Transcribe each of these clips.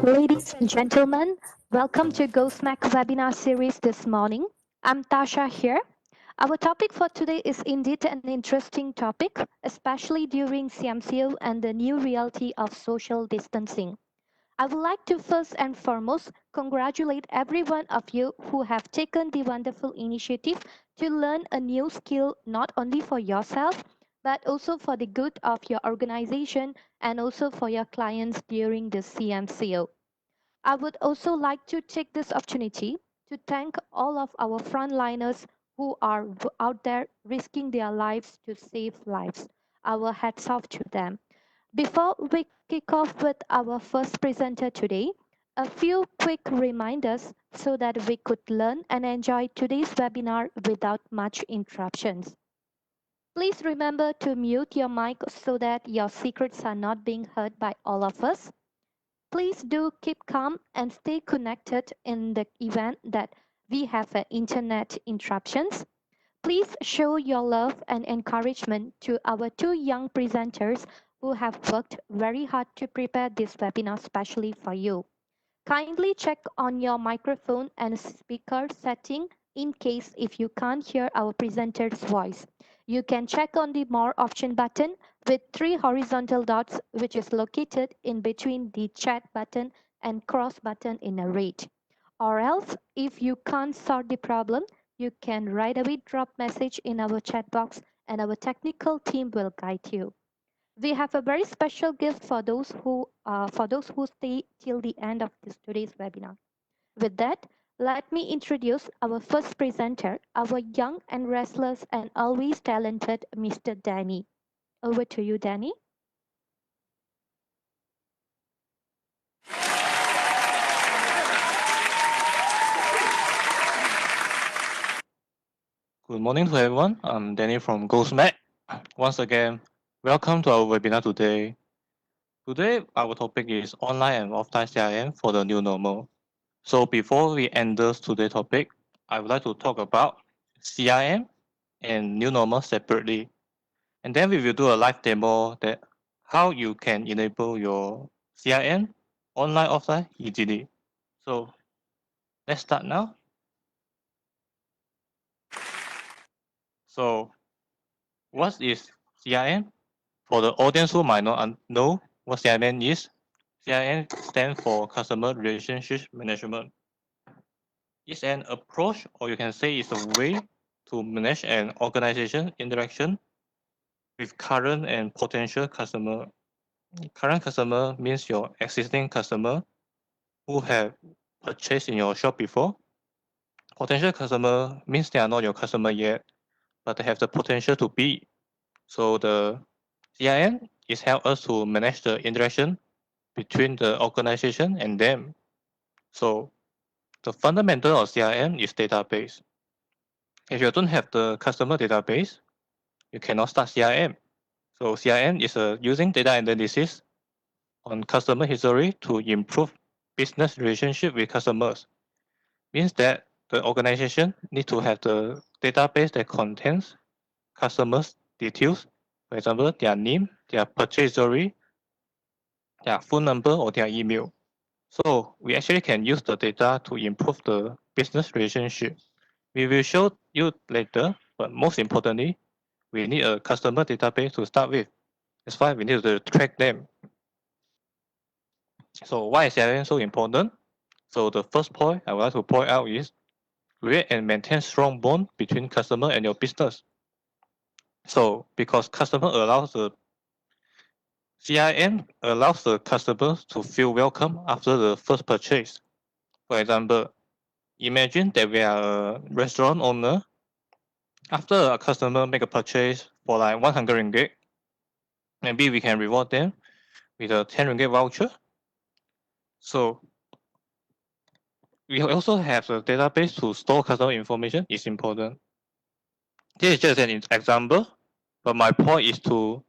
Ladies and gentlemen, welcome to GoSmack webinar series this morning. I'm Tasha here. Our topic for today is indeed an interesting topic, especially during CMCO and the new reality of social distancing. I would like to first and foremost congratulate every one of you who have taken the wonderful initiative to learn a new skill not only for yourself but also for the good of your organization and also for your clients during the CMCO. I would also like to take this opportunity to thank all of our frontliners who are out there risking their lives to save lives. Our hats off to them. Before we kick off with our first presenter today, a few quick reminders so that we could learn and enjoy today's webinar without much interruptions. Please remember to mute your mic so that your secrets are not being heard by all of us. Please do keep calm and stay connected in the event that we have internet interruptions. Please show your love and encouragement to our two young presenters who have worked very hard to prepare this webinar specially for you. Kindly check on your microphone and speaker setting in case if you can't hear our presenter's voice. You can check on the More option button with three horizontal dots which is located in between the chat button and cross button in a red. Or else, if you can't solve the problem, you can right away drop message in our chat box and our technical team will guide you. We have a very special gift for those who stay till the end of today's webinar. With that, let me introduce our first presenter, our young and restless and always talented Mr. Danny. Over to you, Danny. Good morning to everyone. I'm Danny from GoSmack. Once again, welcome to our webinar today. Today, our topic is online and offline CRM for the new normal. So before we enter today's topic, I would like to talk about CRM and new normal separately. And then we will do a live demo that how you can enable your CRM online offline easily. So let's start now. So what is CRM? For the audience who might not know what CRM is, CRM stands for Customer Relationship Management. It's an approach, or you can say it's a way to manage an organization interaction with current and potential customer. Current customer means your existing customer who have purchased in your shop before. Potential customer means they are not your customer yet, but they have the potential to be. So the CRM is help us to manage the interaction between the organization and them. So the fundamental of CRM is database. If you don't have the customer database, you cannot start CRM. So CRM is using data analysis on customer history to improve business relationship with customers. Means that the organization need to have the database that contains customers details, for example, their name, their purchase history, their phone number or their email. So we actually can use the data to improve the business relationship. We will show you later, but most importantly, we need a customer database to start with. That's why we need to track them. So why is CRM so important? So the first point I would like to point out is create and maintain strong bond between customer and your business. So because customer allows the CRM allows the customers to feel welcome after the first purchase. For example, imagine that we are a restaurant owner. After a customer make a purchase for like 100 ringgit, maybe we can reward them with a 10 ringgit voucher. So we also have a database to store customer information is important. This is just an example, but my point is to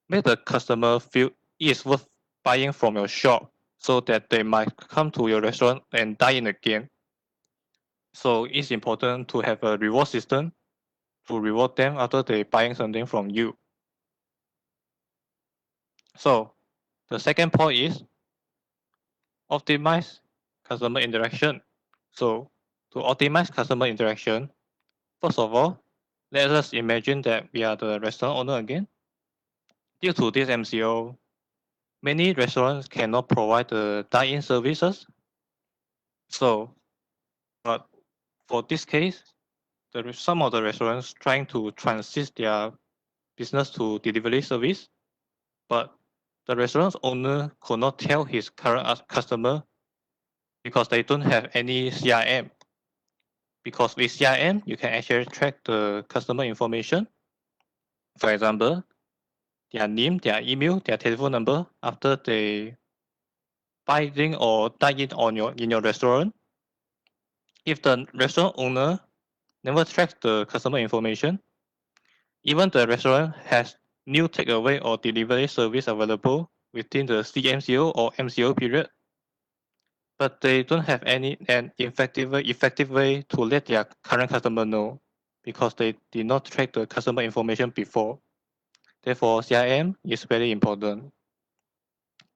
make the customer feel it's worth buying from your shop so that they might come to your restaurant and dine in again. So it's important to have a reward system to reward them after they buying something from you. So the second point is Optimize customer interaction. So to optimize customer interaction, first of all, let us imagine that we are the restaurant owner again. Due to this MCO, many restaurants cannot provide the dine-in services. So, but for this case, some of the restaurants trying to transit their business to delivery service, but the restaurant owner could not tell his current customer because they don't have any CRM. Because with CRM, you can actually track the customer information. For example, their name, their email, their telephone number after they buy in or dine in on in your restaurant. If the restaurant owner never tracks the customer information, even the restaurant has new takeaway or delivery service available within the CMCO or MCO period, but they don't have an effective way to let their current customer know because they did not track the customer information before. Therefore, CRM is very important.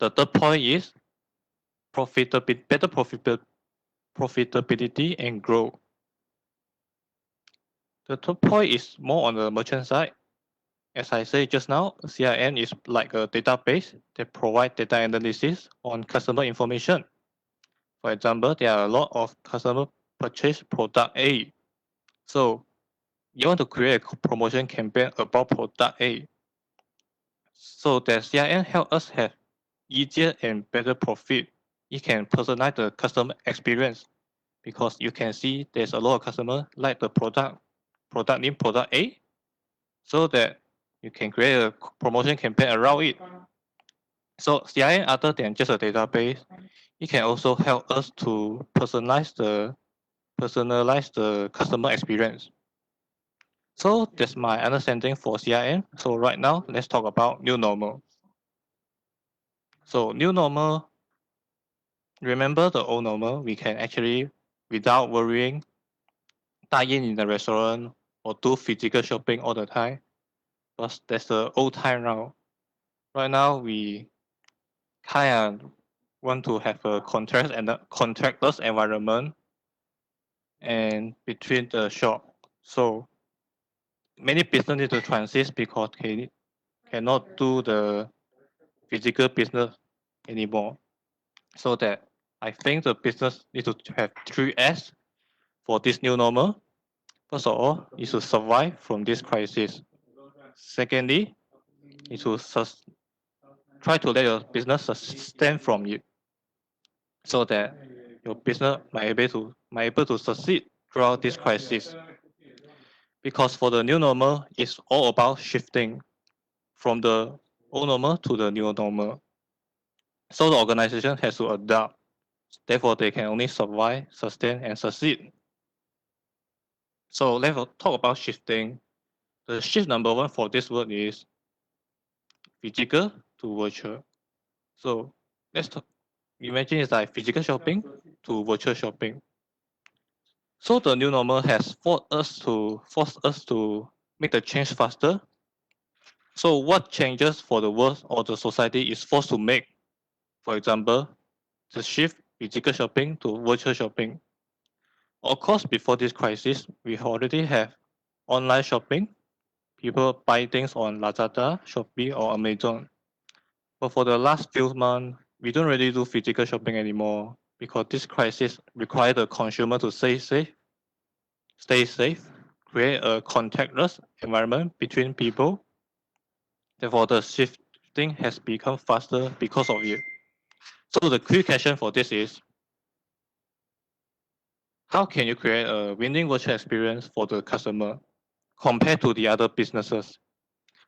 The third point is better profitability and growth. The third point is more on the merchant side. As I said just now, CRM is like a database that provide data analysis on customer information. For example, there are a lot of customer purchase product A. So you want to create a promotion campaign about product A. So that CRM help us have easier and better profit. It can personalize the customer experience because you can see there's a lot of customer like the product name product A, so that you can create a promotion campaign around it. So CRM, other than just a database, it can also help us to personalize the customer experience. So that's my understanding for CRM. So right now, let's talk about new normal. So new normal, remember the old normal, we can actually, without worrying, dine in the restaurant or do physical shopping all the time. Because that's the old time now. Right now, we kind of want to have a contract and a contractless environment and between the shop. So many business need to transit because they cannot do the physical business anymore. So that I think the business need to have 3S for this new normal. First of all, is to survive from this crisis. Secondly, is to try to let your business sustain from it, so that your business might able to succeed throughout this crisis. Because for the new normal, it's all about shifting from the old normal to the new normal. So the organization has to adapt. Therefore, they can only survive, sustain, and succeed. So let's talk about shifting. The shift number one for this word is physical to virtual. So let's talk, imagine it's like physical shopping to virtual shopping. So the new normal has forced us to make the change faster. So what changes for the world or the society is forced to make? For example, the shift physical shopping to virtual shopping. Of course, before this crisis, we already have online shopping. People buy things on Lazada, Shopee, or Amazon. But for the last few months, we don't really do physical shopping anymore because this crisis requires the consumer to stay safe, create a contactless environment between people. Therefore, the shifting has become faster because of it. So the quick question for this is, how can you create a winning virtual experience for the customer compared to the other businesses?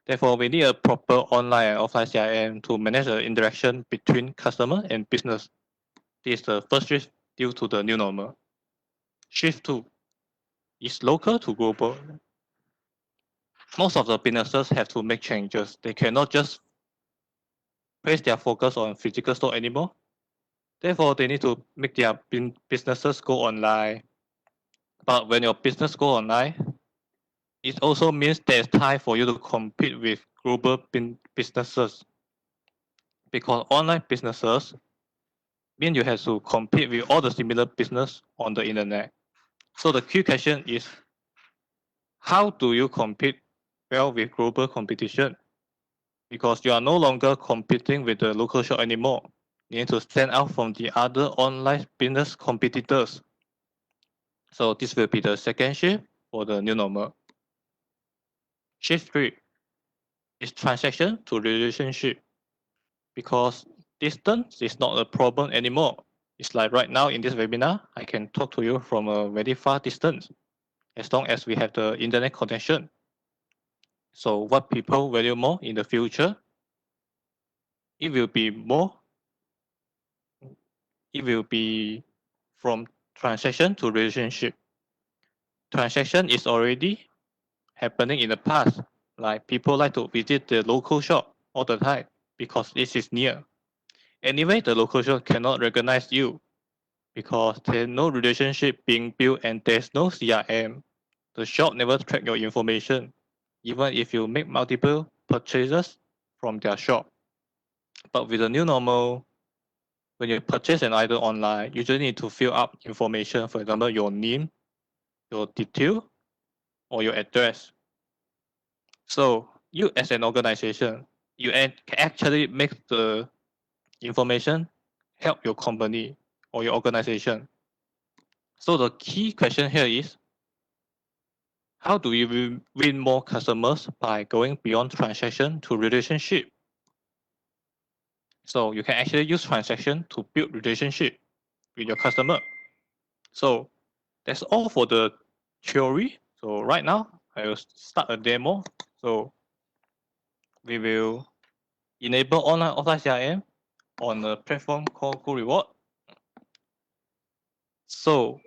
Therefore, we need a proper online and offline CRM to manage the interaction between customer and business. This is the first shift due to the new normal. Shift two is local to global. Most of the businesses have to make changes. They cannot just place their focus on physical store anymore. Therefore, they need to make their businesses go online. But when your business go online, it also means there's time for you to compete with global businesses. Because online businesses means you have to compete with all the similar business on the internet. So the key question is, how do you compete well with global competition? Because you are no longer competing with the local shop anymore. You need to stand out from the other online business competitors. So this will be the second shift for the new normal. Shift 3 is transaction to relationship, because distance is not a problem anymore. It's like right now in this webinar, I can talk to you from a very far distance as long as we have the internet connection. So what people value more in the future, it will be more, it will be from transaction to relationship. Transaction is already happening in the past. Like people like to visit the local shop all the time because this is near. Anyway, the local shop cannot recognize you because there's no relationship being built and there's no CRM. The shop never track your information, even if you make multiple purchases from their shop. But with the new normal, when you purchase an item online, you just need to fill up information, for example, your name, your detail, or your address. So you as an organization, you can actually make the information help your company or your organization. So the key question here is, how do we win more customers by going beyond transaction to relationship? So you can actually use transaction to build relationship with your customer. So that's all for the theory. So right now, I will start a demo. So we will enable online offline CRM on a platform called Go Reward. So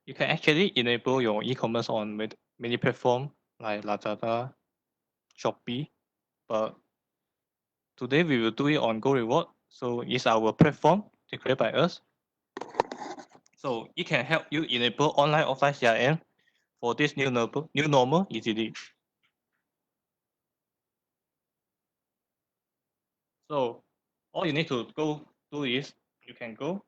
you can actually enable your e-commerce on many platforms like Lazada, Shopee, but today we will do it on Go Reward. So it's our platform declared by us. So it can help you enable online offline CRM for this new normal easily. So all you need to go do is you can go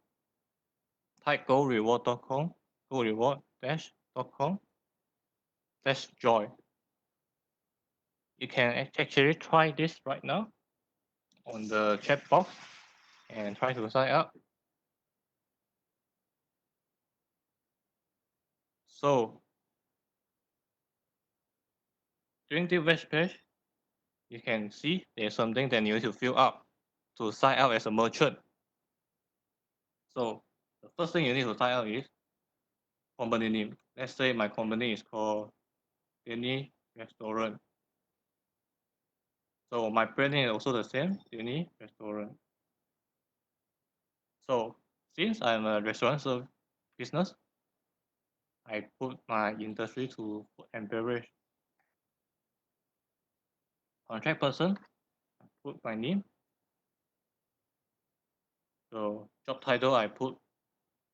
type goreward.com, goreward-.com/join. You can actually try this right now on the chat box and try to sign up. So during the web page, you can see there's something that you need to fill up to sign up as a merchant. So the first thing you need to sign up is company name. Let's say my company is called Denny Restaurant. So my brand name is also the same, Denny Restaurant. So since I'm a restaurant business, I put my industry to food and beverage. Contract person, I put my name. So job title I put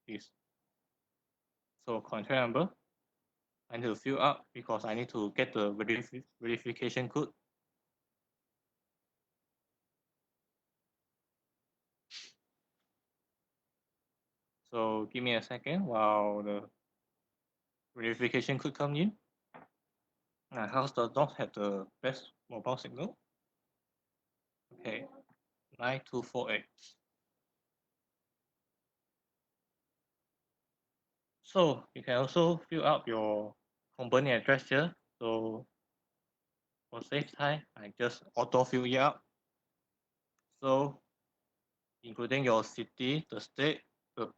is, so contract number I need to fill up because I need to get the verification code. So give me a second while the verification code come in. My house does not have the best mobile signal. Okay, 9248. So you can also fill up your company address here. So for safe time, I just auto fill it up. So including your city, the state, the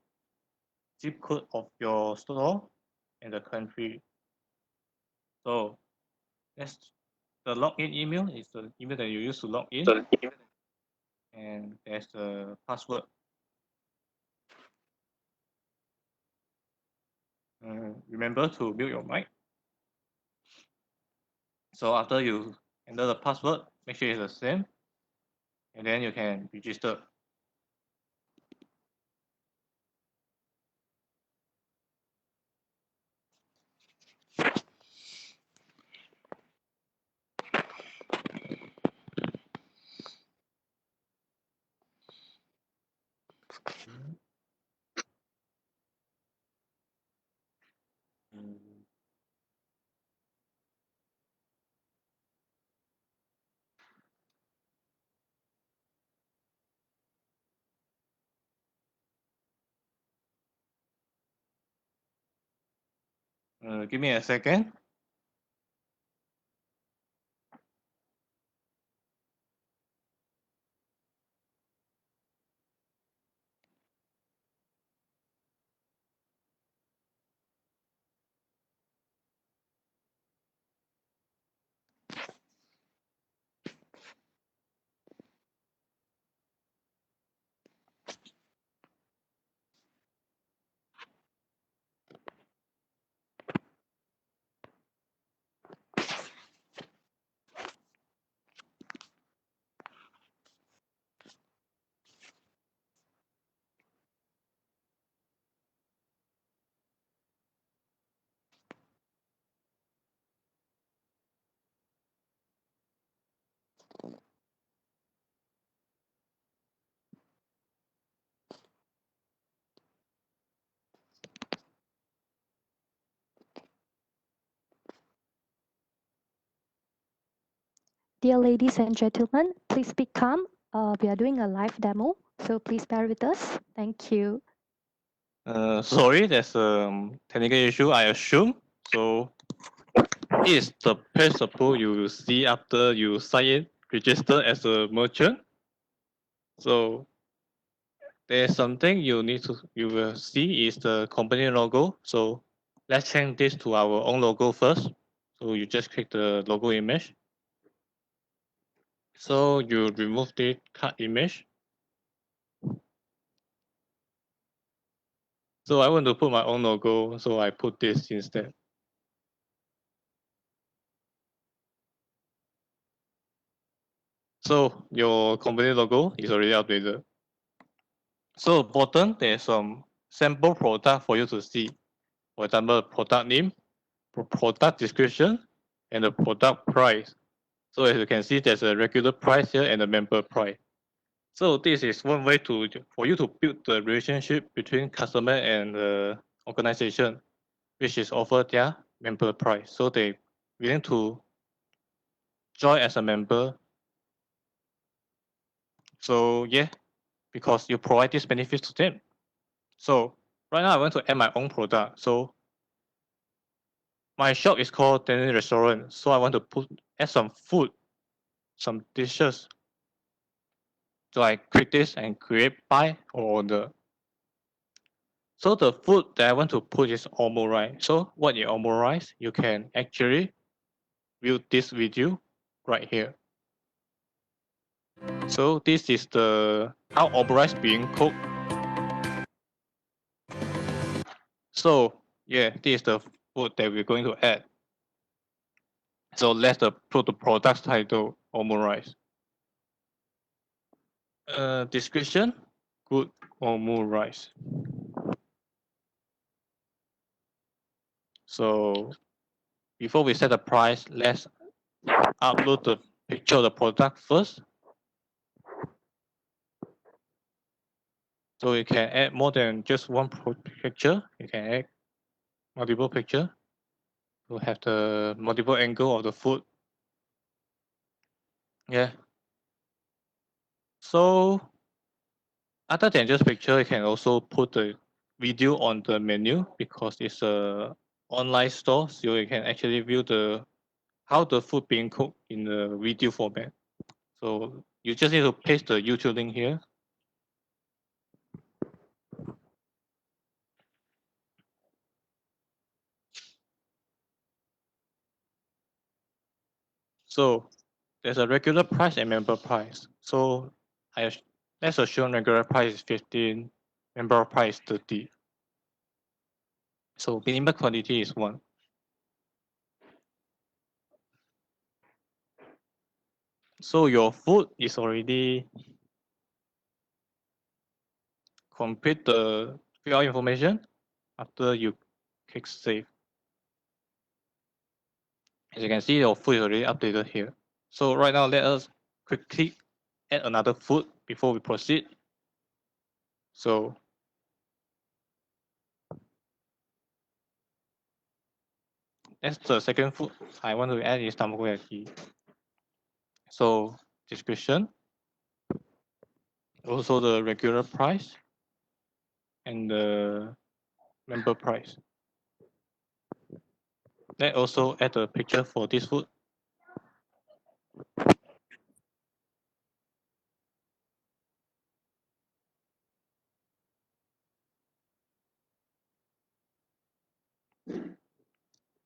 zip code of your store, and the country. So that's the login email is the email that you use to log in, and there's the password. Remember to mute your mic. So after you enter the password, make sure it's the same, and then you can register. Give me a second. Dear ladies and gentlemen, please be calm. We are doing a live demo, so please bear with us. Thank you. Sorry, there's a technical issue, I assume. So is the page support you will see after you sign in, register as a merchant. So there's something you will see is the company logo. So let's change this to our own logo first. So you just click the logo image. So you remove the card image. So I want to put my own logo, so I put this instead. So your company logo is already updated. So bottom there's some sample product for you to see. For example, product name, product description, and the product price. So as you can see, there's a regular price here and a member price. So this is one way for you to build the relationship between customer and the organization, which is offer their member price. So they willing to join as a member. So yeah, because you provide this benefit to them. So right now I want to add my own product. So my shop is called Dining Restaurant. So I want to add some food, some dishes. So I click this and create buy or order. So the food that I want to put is omurice. So what is omurice? You can actually view this video right here. So this is the how omurice being cooked. So yeah, this is the food that we're going to add. So let's put the product title omurice. Description, good omurice. So before we set the price, let's upload the picture of the product first. So you can add more than just one picture. You can add multiple picture to have the multiple angle of the food. Yeah. So other than just picture, you can also put the video on the menu because it's a online store, so you can actually view the how the food being cooked in the video format. So you just need to paste the YouTube link here. So there's a regular price and member price. So let's assume regular price is 15, member price 30. So minimum quantity is 1. So your food is already complete the fill out information after you click save. As you can see, your food is already updated here. So right now, let us quickly add another food before we proceed. So that's the second food I want to add is tamagoyaki. So description, also the regular price and the member price. Let's also add a picture for this food.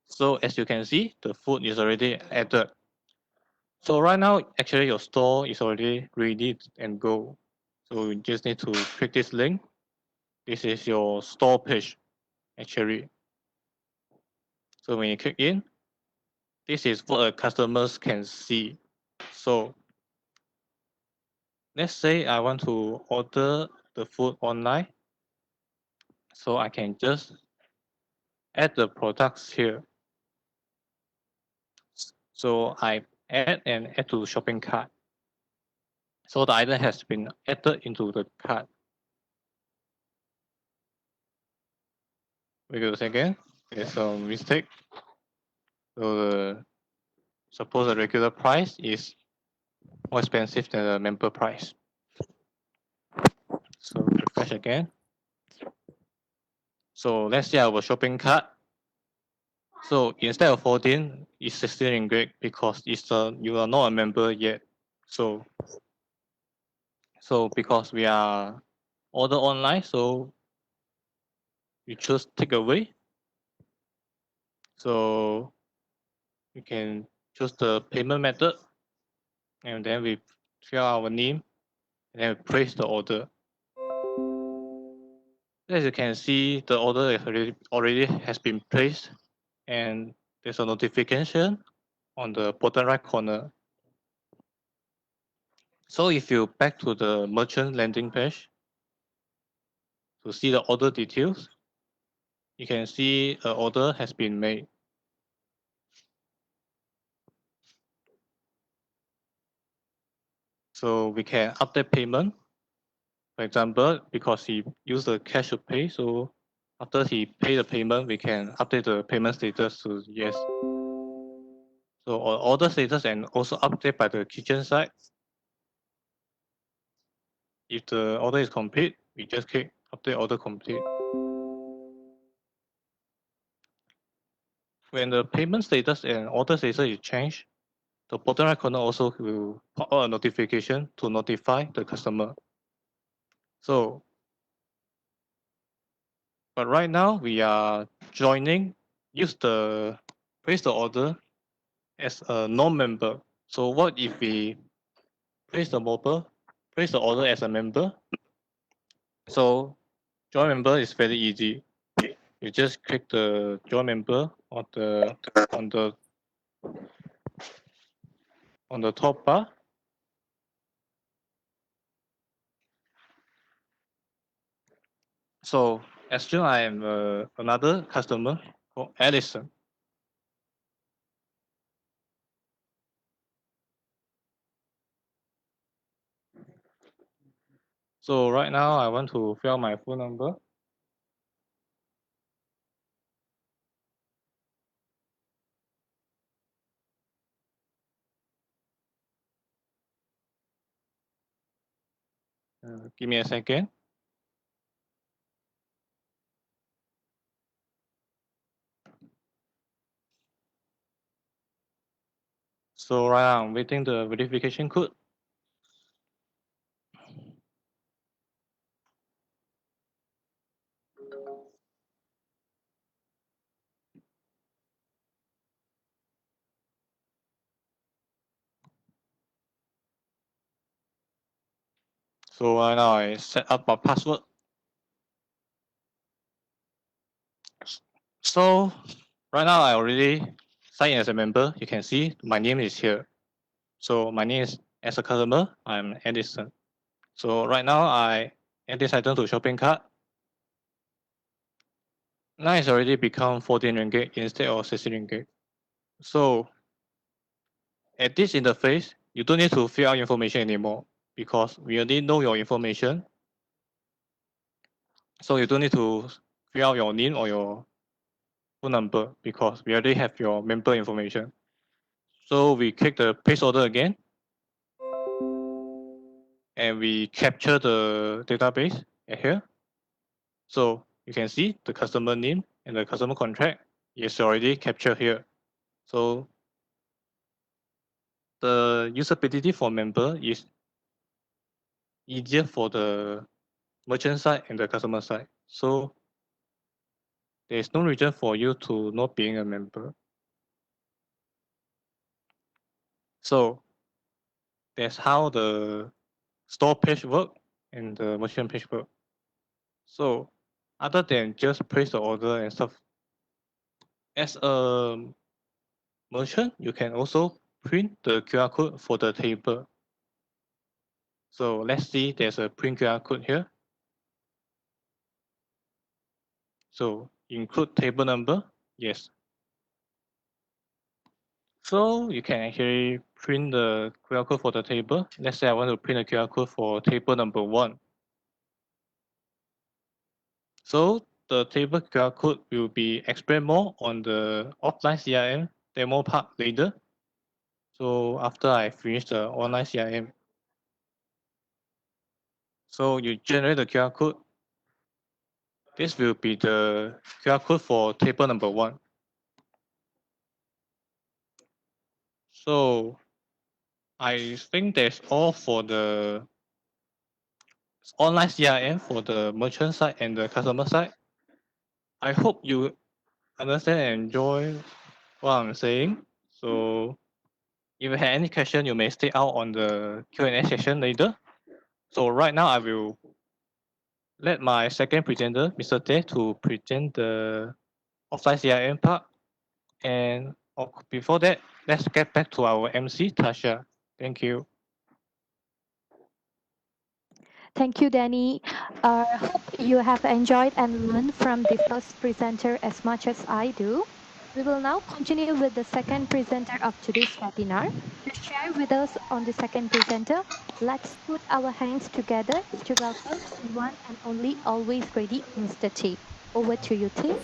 So as you can see, the food is already added. So right now, actually your store is already ready and go. So you just need to click this link. This is your store page, actually. So when you click in, this is what a customers can see. So let's say I want to order the food online. So I can just add the products here. So I add and add to shopping cart. So the item has been added into the cart. Wait a second. There's a mistake. So suppose the regular price is more expensive than the member price. So refresh again. So let's say our shopping cart. So instead of 14, it's 16 ringgit because you are not a member yet. So because we are order online, so we choose takeaway. So you can choose the payment method, and then we fill our name, and then we place the order. As you can see, the order is already has been placed, and there's a notification on the bottom right corner. So if you back to the merchant landing page to see the order details, you can see an order has been made. So we can update payment. For example, because he used the cash to pay, so after he pay the payment, we can update the payment status to yes. So order status and also update by the kitchen side. If the order is complete, we just click update order complete. When the payment status and order status is changed, the bottom right corner also will pop out a notification to notify the customer. So, but right now we are use the place the order as a non-member. So what if we place the order as a member? So join member is very easy. You just click the join member on the on the top bar. So assume I am another customer called Allison. So right now I want to fill my phone number. Give me a second. So right now I'm waiting the verification code. So right now I set up my password. So right now I already signed in as a member. You can see my name is here. So my name is as a customer, I'm Edison. So right now I add this item to shopping cart. Now it's already become 14 ringgit instead of 16 ringgit. So at this interface, you don't need to fill out information anymore because we already know your information. So you don't need to fill out your name or your phone number because we already have your member information. So we click the place order again and we capture the database here. So you can see the customer name and the customer contract is already captured here. So the usability for member is easier for the merchant side and the customer side. So there is no reason for you to not being a member. So that's how the store page work and the merchant page work. So other than just place the order and stuff, as a merchant, you can also print the QR code for the table. So let's see, there's a print QR code here. So include table number, yes. So you can actually print the QR code for the table. Let's say I want to print a QR code for table number 1. So the table QR code will be explained more on the offline CRM demo part later. So after I finish the online CRM, so you generate the QR code. This will be the QR code for table number 1. So I think that's all for the online CRM for the merchant side and the customer side. I hope you understand and enjoy what I'm saying. So if you have any question, you may stay out on the Q&A session later. So right now I will let my second presenter, Mr. Tay, to present the offline CRM part. And before that, let's get back to our MC, Tasha. Thank you. Thank you, Danny. Hope you have enjoyed and learned from the first presenter as much as I do. We will now continue with the second presenter of today's webinar. To share with us on the second presenter, let's put our hands together to welcome the one and only always ready Mr. T. Over to you, T.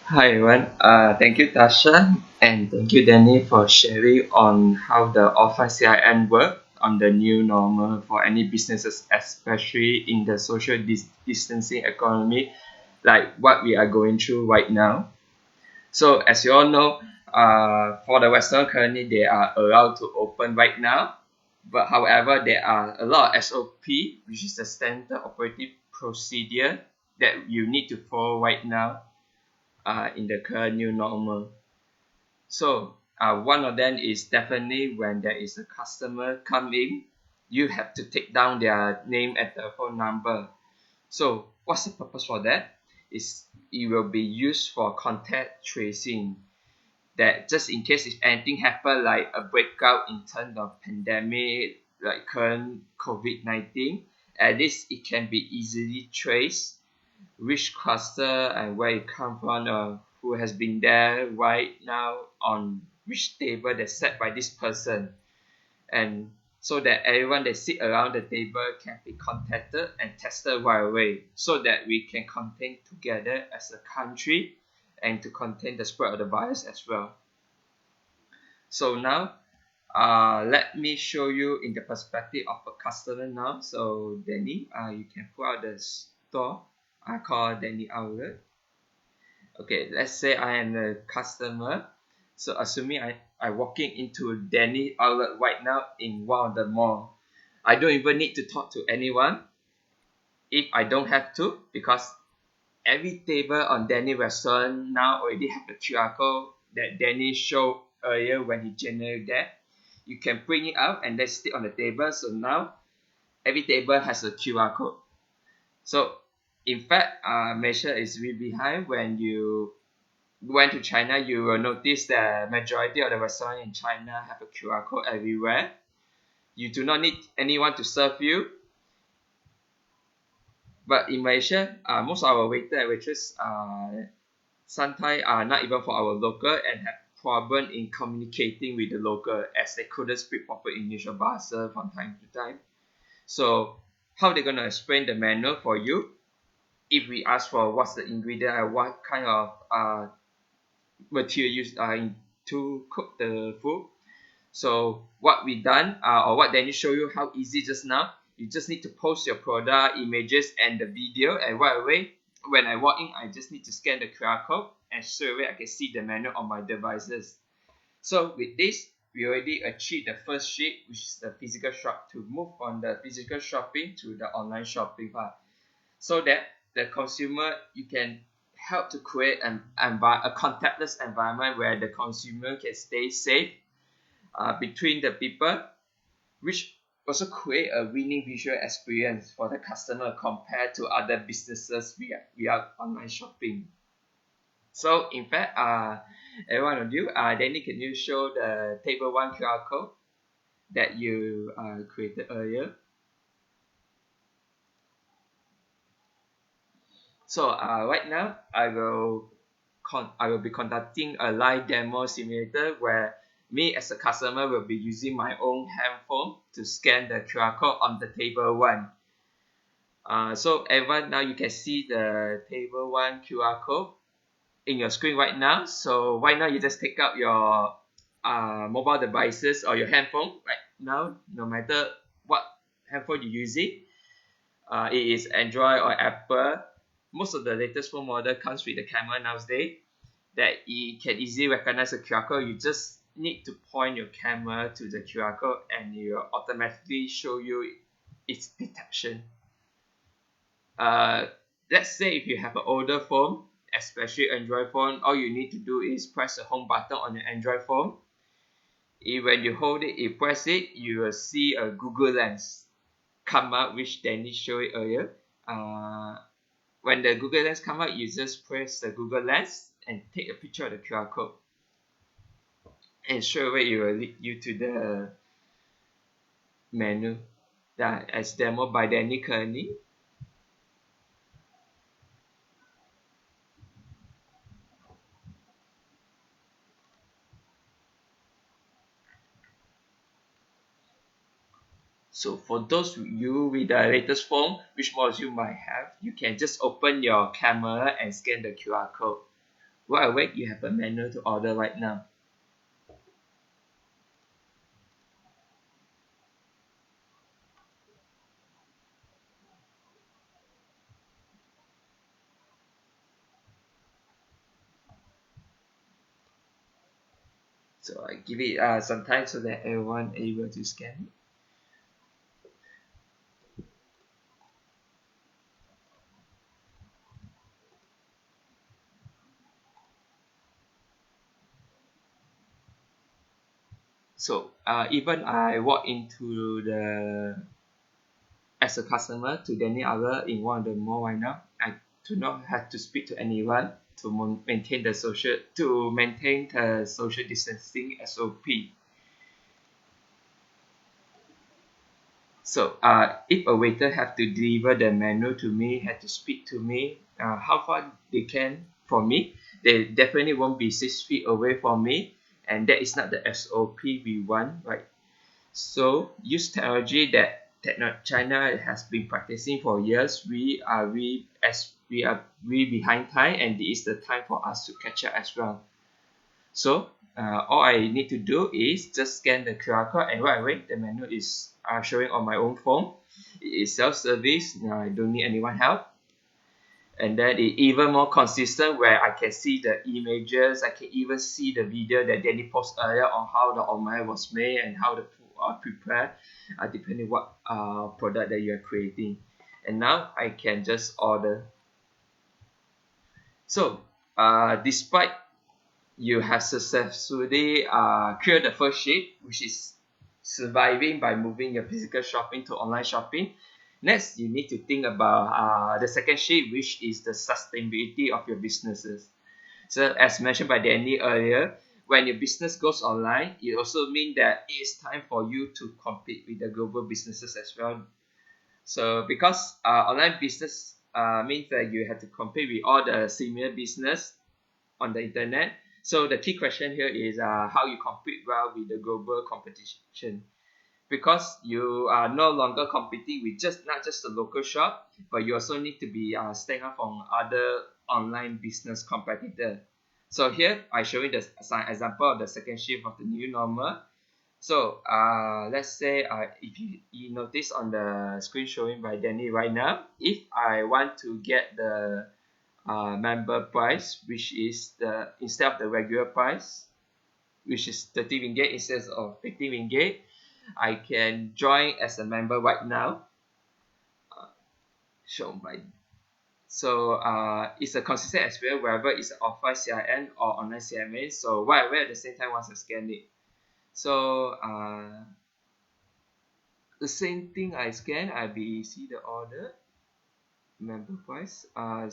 Hi everyone, thank you Tasha and thank you Danny for sharing on how the offline CRM work on the new normal for any businesses, especially in the social distancing economy like what we are going through right now. So as you all know, for the Western currently they are allowed to open right now, but however there are a lot of SOP, which is the standard operating procedure that you need to follow right now in the current new normal. So one of them is definitely when there is a customer coming, you have to take down their name and the phone number. So what's the purpose for that? Is it will be used for contact tracing. That just in case if anything happen like a breakout in terms of pandemic, like current COVID-19, at least it can be easily traced which cluster and where it come from, who has been there right now on which table that's set by this person, and so that everyone that sit around the table can be contacted and tested right away, so that we can contain together as a country and to contain the spread of the virus as well. So now, let me show you in the perspective of a customer now. So Danny, you can pull out the store. I call Danny Outlet. Okay, let's say I am a customer. So assuming I walking into Danny Outlet right now in one of the mall. I don't even need to talk to anyone if I don't have to, because every table on Danny restaurant now already have the QR code that Danny showed earlier when he generated that. You can print it out and then stick on the table. So now every table has a QR code. So in fact, Malaysia is really behind. When you went to China, you will notice that majority of the restaurants in China have a QR code everywhere. You do not need anyone to serve you. But in Malaysia, most of our waiter and waitress sometimes are not even for our local and have problem in communicating with the local as they couldn't speak proper English or Bahasa from time to time. So how they gonna explain the menu for you if we ask for what's the ingredient and what kind of material used to cook the food. So what we done or what Danny show you how easy just now, you just need to post your product images and the video, and right away when I walk in I just need to scan the QR code and straight away I can see the menu on my devices. So with this we already achieved the first shape, which is the physical shop, to move on the physical shopping to the online shopping part, so that the consumer, you can help to create a contactless environment where the consumer can stay safe between the people, which also create a winning visual experience for the customer compared to other businesses via online shopping. So in fact, every one of you, Danny, can you show the table 1 QR code that you created earlier? So right now, I will be conducting a live demo simulator where me as a customer will be using my own handphone to scan the QR code on the table 1. So everyone, now you can see the table 1 QR code in your screen right now. So right now you just take out your mobile devices or your handphone right now, no matter what handphone you're using. It is Android or Apple. Most of the latest phone model comes with the camera nowadays that it can easily recognize the QR code. You just need to point your camera to the QR code and it will automatically show you its detection. Let's say if you have an older phone, especially Android phone, all you need to do is press the home button on your Android phone. When you hold it, you press it, you will see a Google Lens come up, which Danny showed earlier. When the Google Lens come out, you just press the Google Lens and take a picture of the QR code, and straight away it will lead you to the menu that as demoed by Danny currently. So for those of you with the latest phone, which models you might have, you can just open your camera and scan the QR code. Right away, you have a menu to order right now. So I give it some time so that everyone able to scan it. So even I walk into the as a customer to any other in one of the mall right now, I do not have to speak to anyone to maintain the social distancing SOP. So if a waiter have to deliver the menu to me, had to speak to me, how far they can from me, they definitely won't be 6 feet away from me, and that is not the SOP we want, right? So use technology that China has been practicing for years. We are behind time, and it is the time for us to catch up as well. So all I need to do is just scan the QR code, and right away the menu is showing on my own phone. It is self-service. I don't need anyone help. And then it even more consistent where I can see the images. I can even see the video that Danny posted earlier on how the omelette was made and how the food are prepared, depending what product that you are creating. And now I can just order. So despite you have successfully cleared the first shape, which is surviving by moving your physical shopping to online shopping. Next, you need to think about the second shape, which is the sustainability of your businesses. So as mentioned by Danny earlier, when your business goes online, it also means that it is time for you to compete with the global businesses as well. So because online business means that you have to compete with all the similar business on the internet. So the key question here is how you compete well with the global competition, because you are no longer competing with not just the local shop, but you also need to be staying up from other online business competitor. So here I show you the example of the second shift of the new normal. So let's say if you notice on the screen showing by Danny right now, if I want to get the member price, which is the instead of the regular price, which is 30 ringgit instead of 50 ringgit, I can join as a member right now. Shown by it's a consistent experience wherever it's offline CRM or online CMA. So right away at the same time once I scan it. So the same thing I scan, I be see the order member price. Then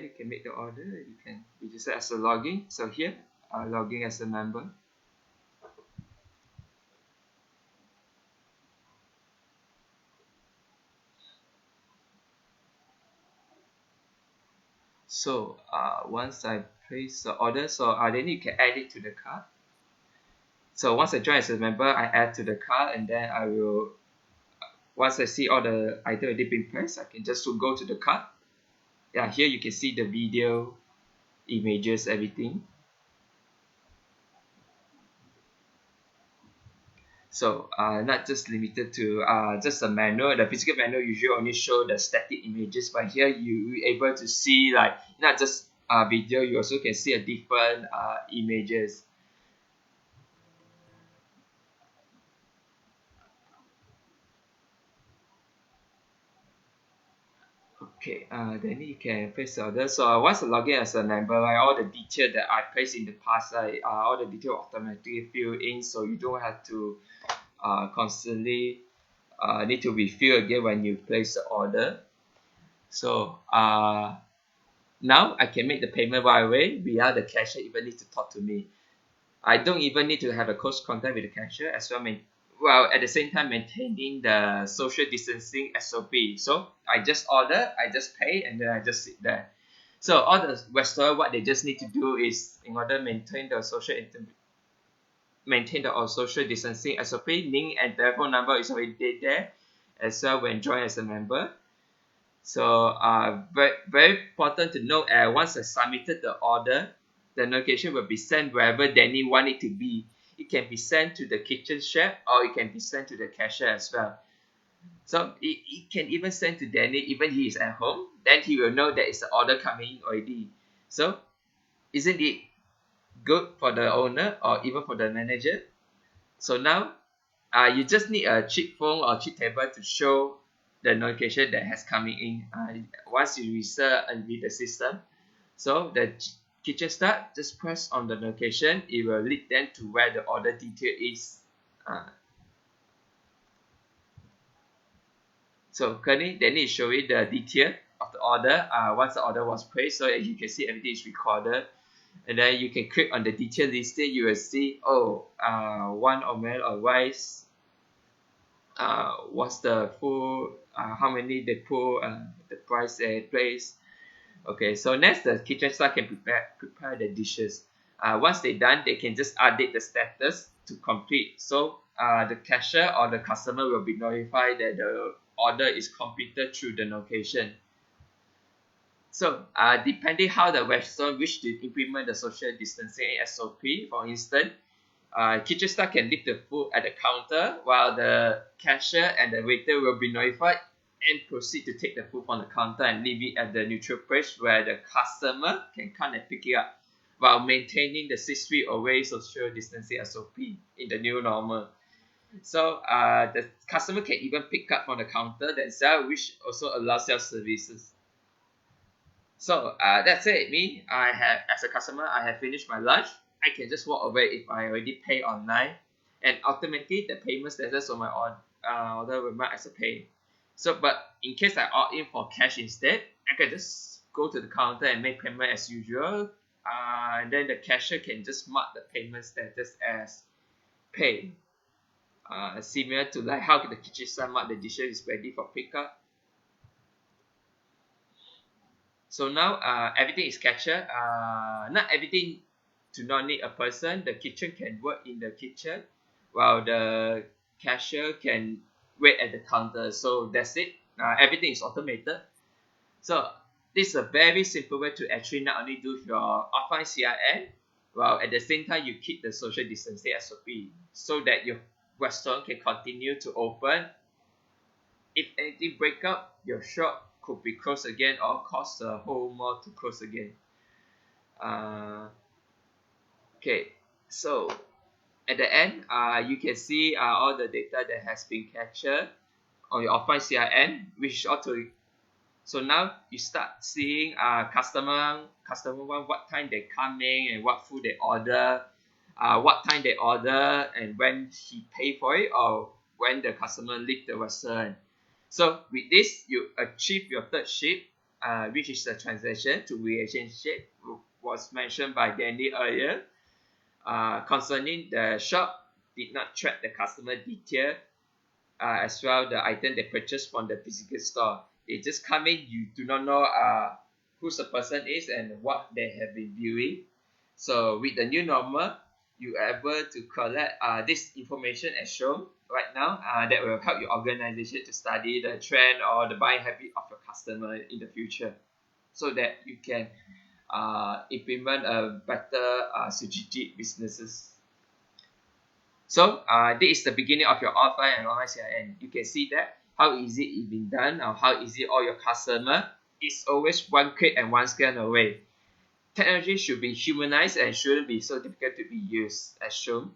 you can make the order. You can register as a login. So here, logging as a member. So once I place the order, then you can add it to the cart. So once I join as a member, I add to the cart, and then I will, once I see all the item already been pressed, I can just go to the cart. Yeah, here you can see the video, images, everything. So not just limited to just a manual. The physical manual usually only show the static images, but here you able to see like not just video, you also can see a different images. Okay, then you can place the order. So once I log in as a member, right, all the detail that I placed in the past, right, all the detail automatically fill in, so you don't have to constantly need to refill again when you place the order. So now I can make the payment right away without the cashier even need to talk to me. I don't even need to have a close contact with the cashier as well. Well, at the same time maintaining the social distancing SOP. So I just order, I just pay, and then I just sit there. So all the restaurant, what they just need to do is in order to maintain the social distancing SOP, name and telephone number is already there as well when join as a member. So very important to note, once I submitted the order, the notification will be sent wherever Danny want it to be. It can be sent to the kitchen chef or it can be sent to the cashier as well. So it can even send to Danny even he is at home. Then he will know that it's the order coming already. So isn't it good for the owner or even for the manager? So now you just need a cheap phone or cheap tablet to show the notification that has coming in once you reset and read the system. So the kitchen start, just press on the notification, it will lead them to where the order detail is. So currently they need to show you the detail of the order once the order was placed. So as you can see, everything is recorded. And then you can click on the detail listing. You will see, one omelette or rice, what's the full, how many they put, the price they place. Okay, so next the kitchen staff can prepare the dishes. Once they're done, they can just update the status to complete. So the cashier or the customer will be notified that the order is completed through the notification. So depending how the restaurant wish to implement the social distancing SOP, for instance, kitchen staff can leave the food at the counter while the cashier and the waiter will be notified and proceed to take the food from the counter and leave it at the neutral place where the customer can come and pick it up while maintaining the 6 feet away social distancing SOP in the new normal. So the customer can even pick up from the counter themselves, which also allows self-services. So that's it. As a customer, I have finished my lunch. I can just walk away if I already pay online, and automatically the payment status on my order will mark as a pay. So, but in case I opt in for cash instead, I can just go to the counter and make payment as usual. And then the cashier can just mark the payment status as pay. Similar to like how the kitchen staff mark the dishes is ready for pickup. So now everything is captured. Not everything do not need a person. The kitchen can work in the kitchen, while the cashier can wait at the counter. So that's it. Everything is automated. So this is a very simple way to actually not only do your offline CRM, while at the same time you keep the social distancing SOP so that your restaurant can continue to open. If anything break up, your shop could be closed again or cause the whole mall to close again. Okay, so at the end, you can see all the data that has been captured on your offline CRM, which ought to. So now you start seeing customer one, what time they coming and what food they order, what time they order and when he pay for it or when the customer leave the restaurant. So with this, you achieve your third shape, which is the transaction to relationship, was mentioned by Danny earlier. Concerning the shop, did not track the customer detail, as well the item they purchased from the physical store. They just come in, you do not know who the person is and what they have been viewing. So with the new normal, you are able to collect this information as shown right now that will help your organization to study the trend or the buying habit of your customer in the future, so that you can implement a better strategic businesses. So this is the beginning of your offline and online CRM. You can see that how easy it's been done or how easy all your customer is always one click and one scan away. Technology should be humanized and shouldn't be so difficult to be used as shown.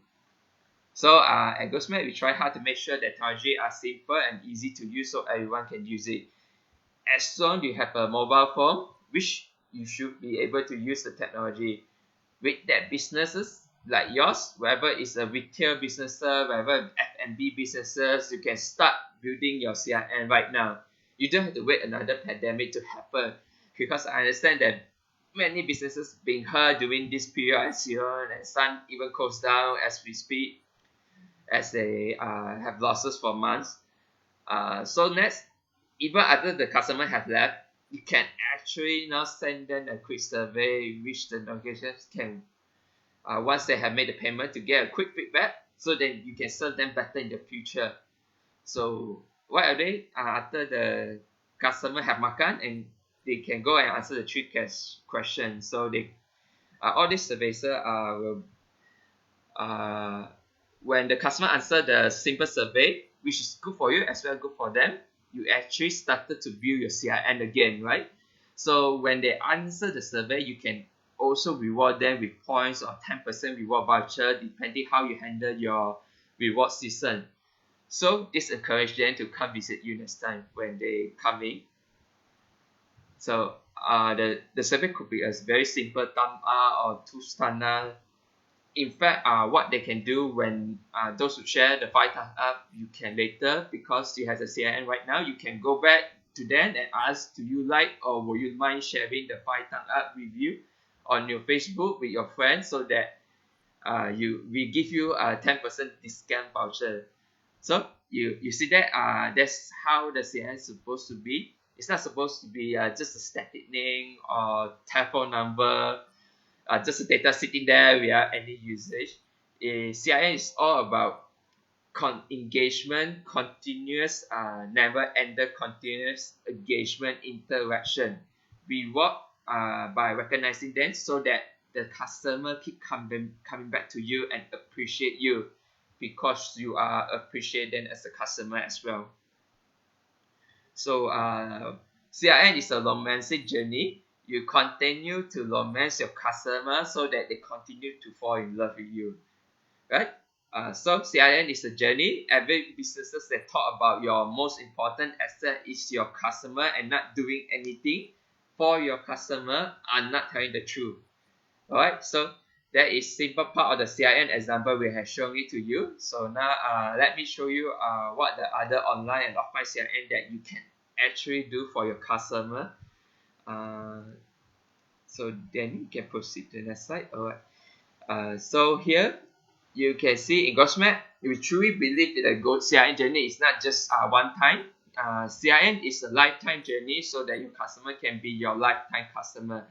So at GhostMate, we try hard to make sure that technology are simple and easy to use so everyone can use it. As long as you have a mobile phone, which you should be able to use the technology. With that, businesses like yours, whether it's a retail business, whether F&B businesses, you can start building your CRM right now. You don't have to wait another pandemic to happen, because I understand that many businesses being hurt during this period as well, and some even closed down as we speak, as they have losses for months. So next, even after the customer have left, you can actually now send them a quick survey, which the notifications can, once they have made the payment, to get a quick feedback, so that you can serve them better in the future. So what are they? After the customer have makan, and they can go and answer the three questions. So they, all these surveys will, when the customer answer the simple survey, which is good for you as well good for them, you actually started to view your CRM again, right? So when they answer the survey, you can also reward them with points or 10% reward voucher, depending how you handle your reward season. So this encourages them to come visit you next time when they come in. So the survey could be a very simple thumb up or two stunner. In fact, what they can do when those who share the 5 thumbs up, you can later, because you have a CRM right now, you can go back to them and ask, do you like or would you mind sharing the 5 thumbs up review on your Facebook with your friends, so that we give you a 10% discount voucher. So you see that that's how the CRM is supposed to be. It's not supposed to be just a static name or telephone number, just the data sitting there without any usage. CRM is all about engagement, continuous, never-ending continuous engagement interaction. We work by recognizing them so that the customer keep coming back to you and appreciate you, because you are appreciate them as a customer as well. So CRM is a romantic journey. You continue to romance your customer so that they continue to fall in love with you, right? So CRM is a journey. Every businesses that talk about your most important asset is your customer, and not doing anything for your customer are not telling the truth. Alright, so that is simple part of the CRM example we have shown it to you. So now let me show you what the other online and offline CRM that you can actually do for your customer. So then you can proceed to the next slide. Alright. So here you can see in GhostMap, we truly believe that the CRM journey is not just one time. CRM is a lifetime journey so that your customer can be your lifetime customer.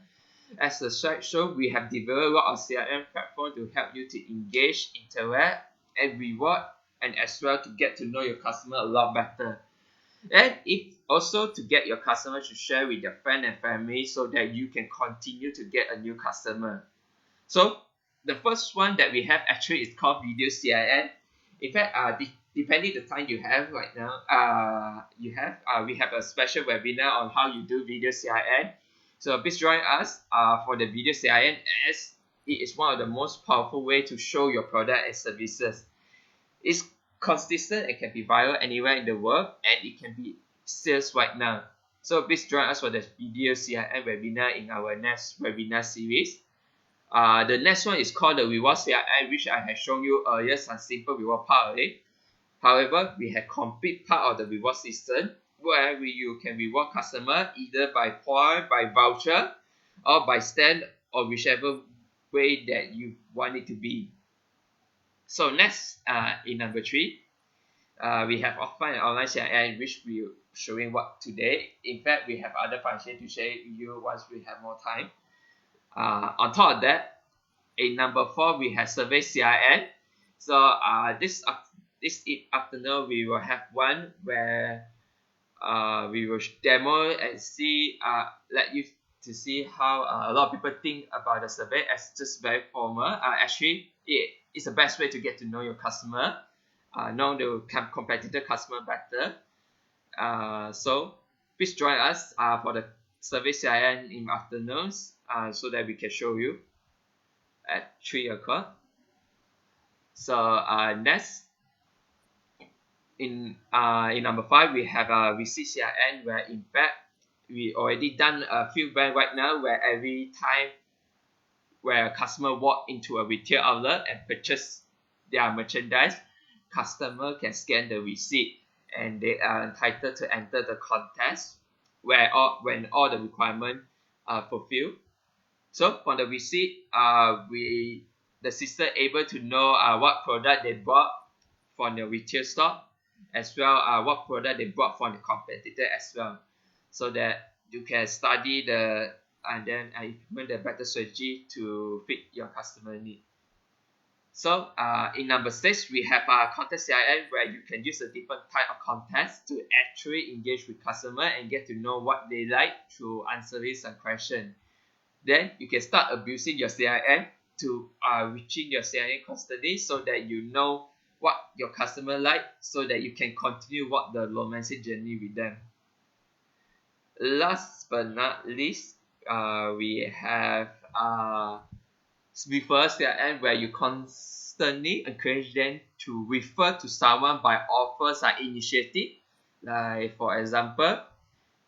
As a site show, we have developed our CRM platform to help you to engage, interact, and reward, and as well to get to know your customer a lot better. And if also to get your customer to share with their friend and family so that you can continue to get a new customer. So the first one that we have actually is called Video CRM. In fact, depending the time you have right now, we have a special webinar on how you do Video CRM. So please join us for the Video CRM, as it is one of the most powerful way to show your product and services. It's consistent and can be viral anywhere in the world, and it can be sales right now. So please join us for the Video CRM webinar in our next webinar series. The next one is called the Reward CRM, which I have shown you earlier, some simple reward part of it. However, we have complete part of the reward system where you can reward customer either by point, by voucher, or by stand, or whichever way that you want it to be. So next, in number 3, we have offline and online CRM, which we are showing what today. In fact, we have other functions to share with you once we have more time. On top of that, in number 4, we have survey CRM. So this afternoon we will have one where we will demo and see let you to see how a lot of people think about the survey as just very formal. Actually, it is the best way to get to know your customer, know the competitor customer better. So please join us for the survey CRM in afternoons so that we can show you at 3 o'clock. So next, in number 5, we have a receipt CRM, where in fact we already done a few brands right now where every time where a customer walk into a retail outlet and purchase their merchandise, customer can scan the receipt and they are entitled to enter the contest when all the requirements are fulfilled. So for the receipt, the system able to know what product they bought from the retail store, as well what product they bought from the competitor as well, so that you can study and then implement the better strategy to fit your customer need. So in number 6, we have a contest CRM, where you can use a different type of contest to actually engage with customer and get to know what they like through answering some question. Then you can start abusing your CRM to reaching your CRM constantly, so that you know what your customer like, so that you can continue what the romancing journey with them. Last but not least, we have refer CRM, where you constantly encourage them to refer to someone by offers or initiative. Like for example,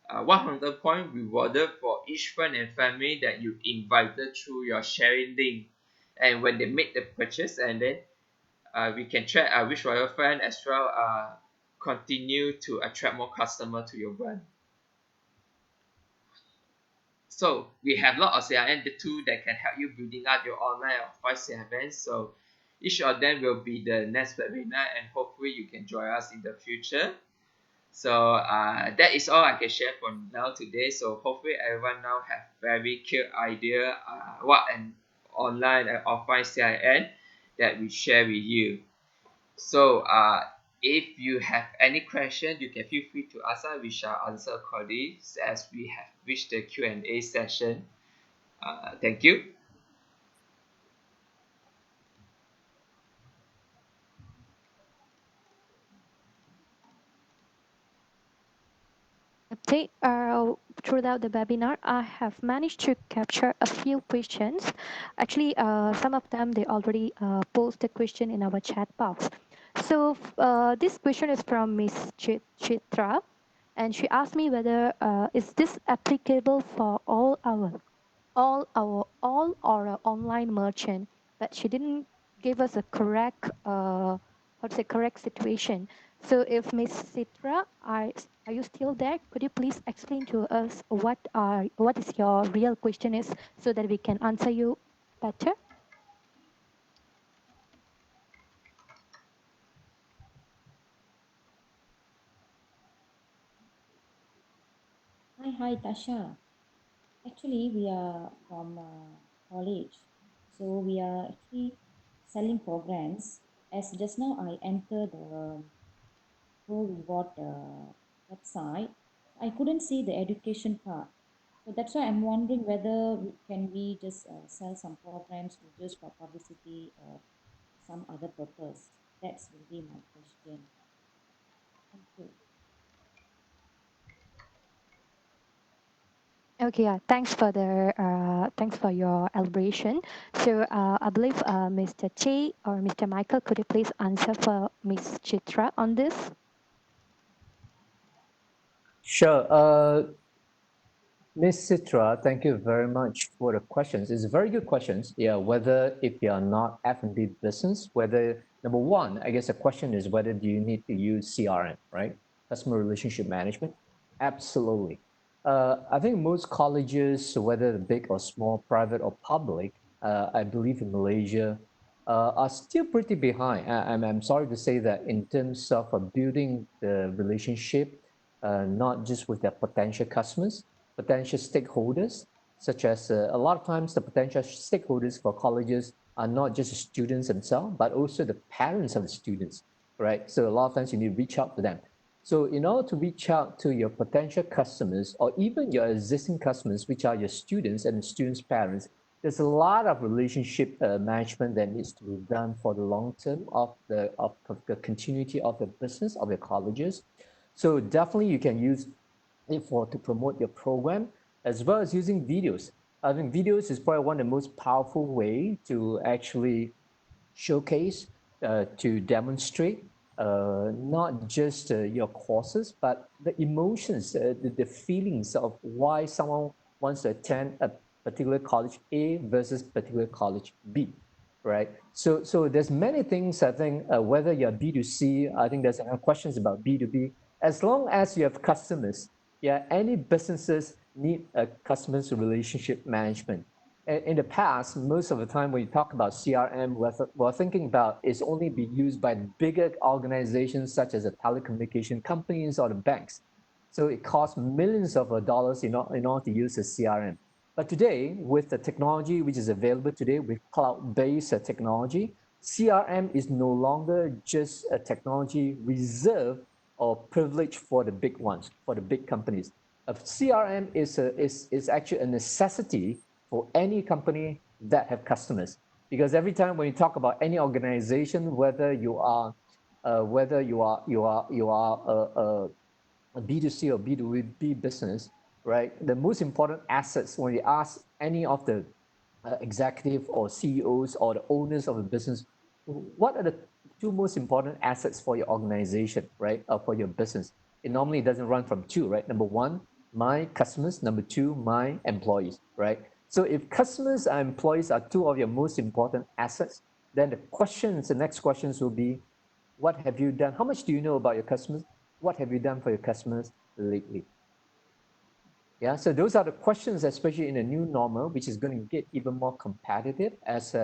100 points rewarded for each friend and family that you invited through your sharing link. And when they make the purchase, and then we can track which other friend as well continue to attract more customer to your brand. So we have a lot of CRM tools that can help you building up your online or offline CRM. So each of them will be the next webinar, and hopefully you can join us in the future. So that is all I can share for now today. So hopefully everyone now have very clear idea what an online and offline CRM that we share with you. So if you have any question, you can feel free to ask us. We shall answer accordingly as we have reached the Q&A session. Thank you. Update throughout the webinar, I have managed to capture a few questions. Actually, some of them they already post the question in our chat box. So this question is from Miss Chitra, and she asked me whether is this applicable for all our online merchant, but she didn't give us a correct correct situation. So if Miss Citra, are you still there? Could you please explain to us what is your real question is, so that we can answer you better? Hi, Tasha. Actually, we are from college, so we are actually selling programs. As just now I entered the Pro Reward website, I couldn't see the education part. So that's why I'm wondering whether can we just sell some programs to just for publicity or some other purpose. That's will be my question. Thank you. Okay, thanks for your elaboration. So I believe Mr. Che or Mr. Michael, could you please answer for Miss Chitra on this? Sure. Miss Citra, thank you very much for the questions. It's very good questions. Yeah, whether if you are not F&B business, whether number one, I guess the question is whether do you need to use CRM, right? Customer relationship management. Absolutely. I think most colleges, whether big or small, private or public, I believe in Malaysia, are still pretty behind. I'm sorry to say that in terms of building the relationship, not just with their potential customers, potential stakeholders, such as a lot of times the potential stakeholders for colleges are not just the students themselves, but also the parents of the students, right? So a lot of times you need to reach out to them. So in order to reach out to your potential customers or even your existing customers, which are your students and the students' parents, there's a lot of relationship management that needs to be done for the long term of the continuity of the business of your colleges. So definitely you can use it for to promote your program as well as using videos. I think videos is probably one of the most powerful way to actually showcase, to demonstrate not just your courses, but the emotions, the feelings of why someone wants to attend a particular college A versus particular college B, right? So there's many things I think whether you're B2C, I think there's questions about B2B. As long as you have customers, yeah, any businesses need a customers relationship management. In the past, most of the time when you talk about CRM, we're thinking about it's only be used by bigger organizations such as the telecommunication companies or the banks. So it costs millions of dollars in order to use a CRM. But today, with the technology which is available today with cloud-based technology, CRM is no longer just a technology reserved or privileged for the big ones, for the big companies. A CRM is actually a necessity for any company that have customers. Because every time when you talk about any organization, whether you are a B2C or B2B business, right? The most important assets when you ask any of the executive or CEOs or the owners of a business, what are the two most important assets for your organization, right? Or for your business? It normally doesn't run from two, right? Number one, my customers. Number two, my employees, right? So if customers and employees are two of your most important assets, then the next questions will be, what have you done? How much do you know about your customers? What have you done for your customers lately? Yeah, so those are the questions, especially in the new normal, which is going to get even more competitive, as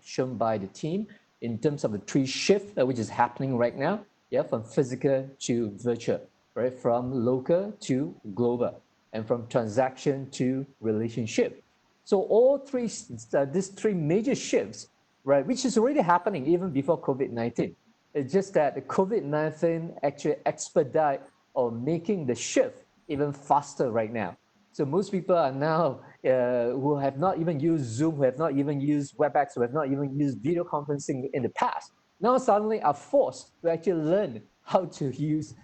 shown by the team in terms of the three shift, which is happening right now. Yeah, from physical to virtual, right? From local to global, and from transaction to relationship. So all these three major shifts, right, which is already happening even before COVID-19. It's just that the COVID-19 actually expedite or making the shift even faster right now. So most people are now who have not even used Zoom, who have not even used WebEx, who have not even used video conferencing in the past, now suddenly are forced to actually learn how to use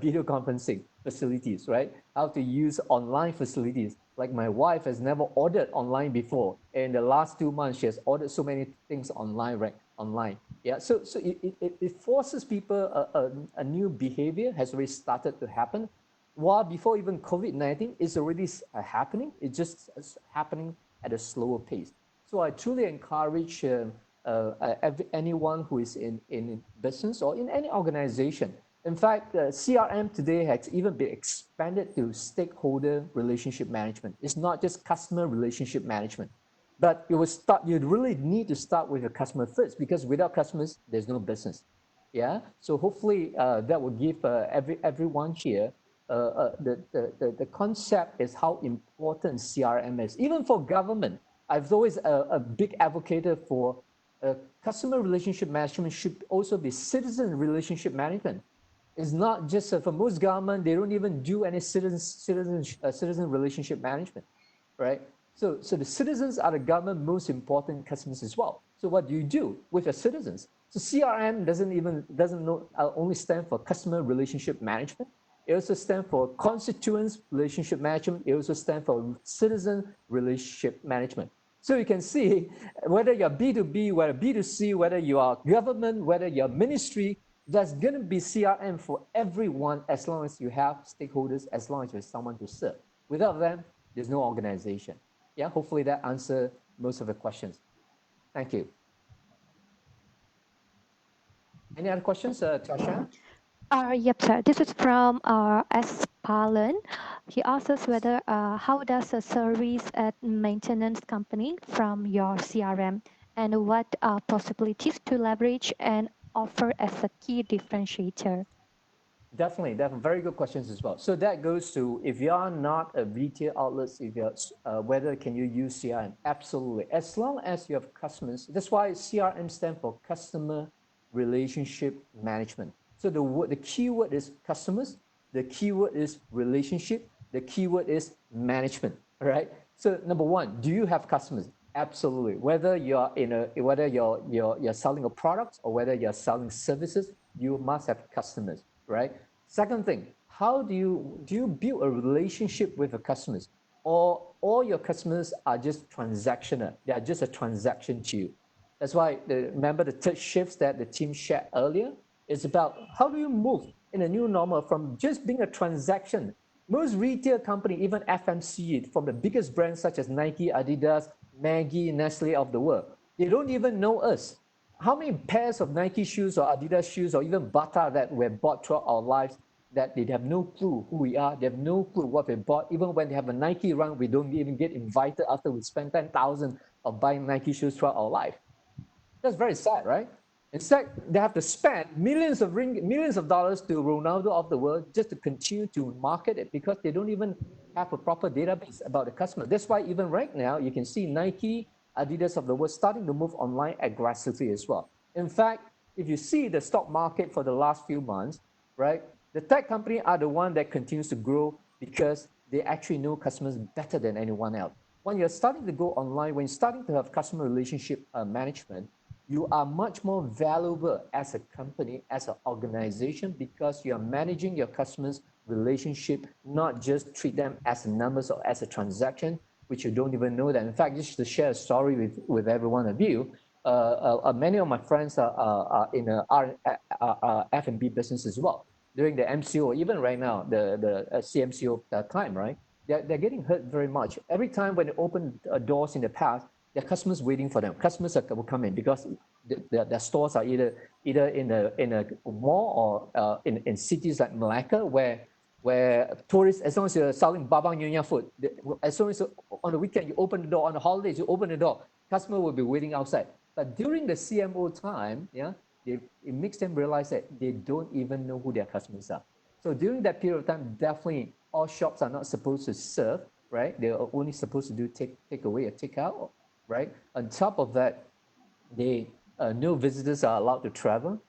video conferencing facilities, right? How to use online facilities. Like my wife has never ordered online before. In the last 2 months, she has ordered so many things online, right? Online. Yeah, so it forces people, a new behavior has already started to happen while before even COVID-19 is already happening. It's just happening at a slower pace. So I truly encourage anyone who is in business or in any organization. In fact, CRM today has even been expanded to stakeholder relationship management. It's not just customer relationship management, but you really need to start with your customer first, because without customers, there's no business. Yeah. So hopefully that will give everyone here the concept is how important CRM is. Even for government, I've always a big advocate for customer relationship management should also be citizen relationship management. It's not just for most government, they don't even do any citizen relationship management, right? So the citizens are the government most important customers as well. So what do you do with your citizens? So CRM doesn't only stand for customer relationship management. It also stands for constituents relationship management. It also stands for citizen relationship management. So you can see whether you're B2B, whether B2C, whether you are government, whether you're ministry, there's going to be CRM for everyone as long as you have stakeholders, as long as you have someone to serve. Without them, there's no organization. Yeah, hopefully that answers most of the questions. Thank you. Any other questions, Tasha? Yep, sir. This is from S. Palan. He asks us whether how does a service at maintenance company from your CRM and what are possibilities to leverage and offer as a key differentiator? Definitely, very good questions as well. So that goes to if you are not a retail outlet, if you're whether can you use CRM? Absolutely, as long as you have customers. That's why CRM stands for customer relationship management. So the keyword is customers, the keyword is relationship, the keyword is management. All right. So number one, do you have customers? Absolutely. Whether you're selling a product or whether you're selling services, you must have customers, right? Second thing, how do you build a relationship with the customers? Or all your customers are just transactional. They are just a transaction to you. That's why remember the third shifts that the team shared earlier? It's about how do you move in a new normal from just being a transaction. Most retail company, even FMCG, from the biggest brands such as Nike, Adidas, Maggi, Nestle of the world, they don't even know us. How many pairs of Nike shoes or Adidas shoes or even Bata that we have bought throughout our lives that they have no clue who we are, they have no clue what we bought. Even when they have a Nike run, we don't even get invited after we spend 10,000 of buying Nike shoes throughout our life. That's very sad, right? Instead, they have to spend millions of dollars to Ronaldo of the world just to continue to market it because they don't even have a proper database about the customer. That's why even right now, you can see Nike, Adidas of the world starting to move online aggressively as well. In fact, if you see the stock market for the last few months, right, the tech company are the one that continues to grow because they actually know customers better than anyone else. When you're starting to go online, when you're starting to have customer relationship management, you are much more valuable as a company, as an organization, because you're managing your customers' relationship, not just treat them as numbers or as a transaction, which you don't even know that. In fact, just to share a story with every one of you, many of my friends are in a F&B business as well. During the MCO, even right now, the CMCO time, right? They're getting hurt very much. Every time when they open doors in the past, their customers waiting for them. Customers will come in because their stores are either in a mall or in cities like Malacca where tourists, as long as you're selling Babang Nyonya food, as soon as on the weekend you open the door, on the holidays you open the door, customer will be waiting outside. But during the CMO time, yeah, it makes them realize that they don't even know who their customers are. So during that period of time, definitely all shops are not supposed to serve, right? They are only supposed to do take away or take out, right? On top of that, no visitors are allowed to travel.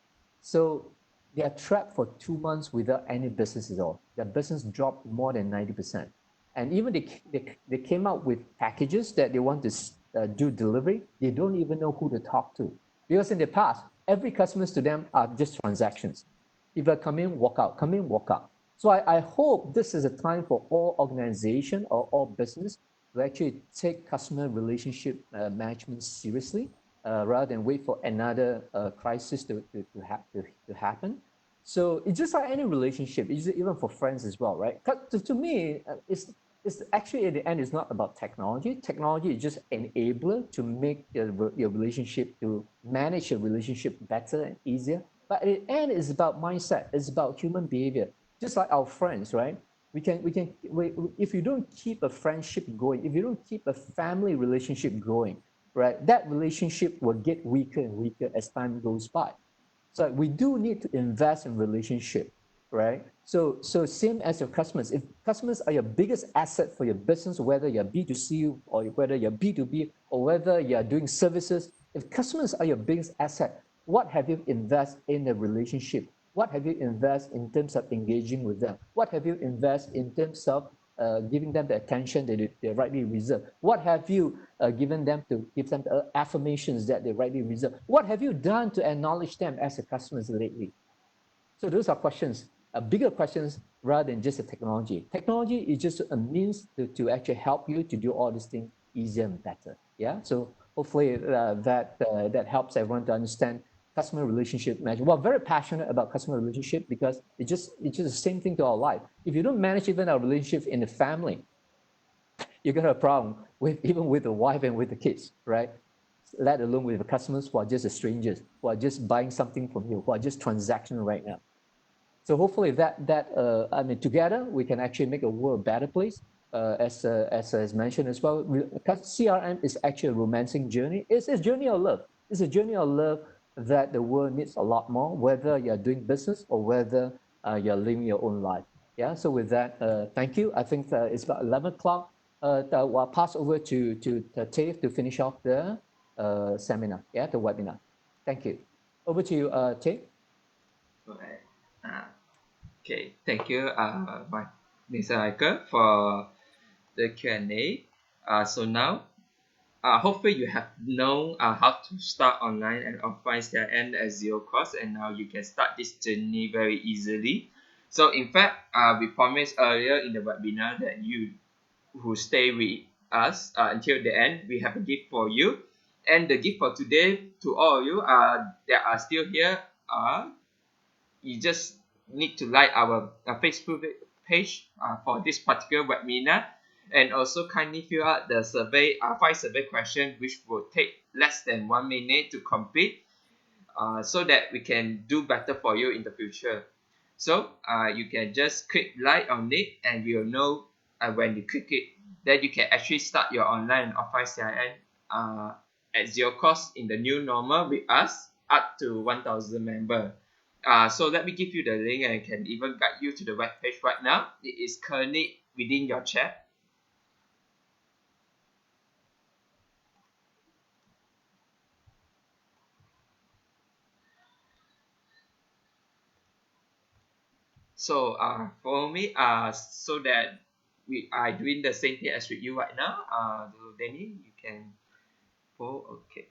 So they are trapped for 2 months without any business at all. Their business dropped more than 90%. And even they came out with packages that they want to do delivery. They don't even know who to talk to. Because in the past, every customers to them are just transactions. People come in, walk out, come in, walk out. So I hope this is a time for all organization or all business to actually take customer relationship management seriously rather than wait for another crisis to happen. So it's just like any relationship, it's even for friends as well, right? To me, it's actually at the end, it's not about technology. Technology is just enabler to make your relationship, to manage your relationship better and easier. But at the end, it's about mindset. It's about human behavior. Just like our friends, right? If you don't keep a friendship going, if you don't keep a family relationship going, right, that relationship will get weaker and weaker as time goes by. So we do need to invest in relationship, right? So same as your customers. If customers are your biggest asset for your business, whether you're B2C or whether you're B2B or whether you're doing services, if customers are your biggest asset, what have you invested in the relationship? What have you invested in terms of engaging with them? What have you invested in terms of giving them the attention that they rightly deserve? What have you given them to give them the affirmations that they rightly deserve? What have you done to acknowledge them as a customers lately? So those are questions, bigger questions rather than just the technology. Technology is just a means to actually help you to do all these things easier and better. Yeah. So hopefully that helps everyone to understand customer relationship management. We're very passionate about customer relationship because it's just the same thing to our life. If you don't manage even our relationship in the family, you're gonna have a problem with even with the wife and with the kids, right? Let alone with the customers who are just strangers, who are just buying something from you, who are just transactional right now. So hopefully I mean, together we can actually make a world a better place. As mentioned as well, because CRM is actually a romancing journey. It's a journey of love. It's a journey of love that the world needs a lot more, whether you're doing business or whether you're living your own life. Yeah. So with that, thank you. I think it's about 11 o'clock. I'll pass over to Tave to finish off the seminar. Yeah, the webinar. Thank you. Over to you, Tave. Alright. Okay, thank you, Mr. Michael, for the Q&A. So now, hopefully you have known how to start online and offline CRM at zero cost, and now you can start this journey very easily. So in fact, we promised earlier in the webinar that you who stay with us until the end, we have a gift for you. And the gift for today to all of you that are still here you just need to like our Facebook page for this particular webinar, and also kindly fill out the survey, 5 survey questions, which will take less than 1 minute to complete, so that we can do better for you in the future. So you can just click like on it, and you'll know when you click it, then you can actually start your online and offline CRM at zero cost in the new normal with us up to 1,000 members. So let me give you the link, and I can even guide you to the web page right now. It is currently within your chat. So for me, so that we are doing the same thing as with you right now. So Danny, you can go. Okay.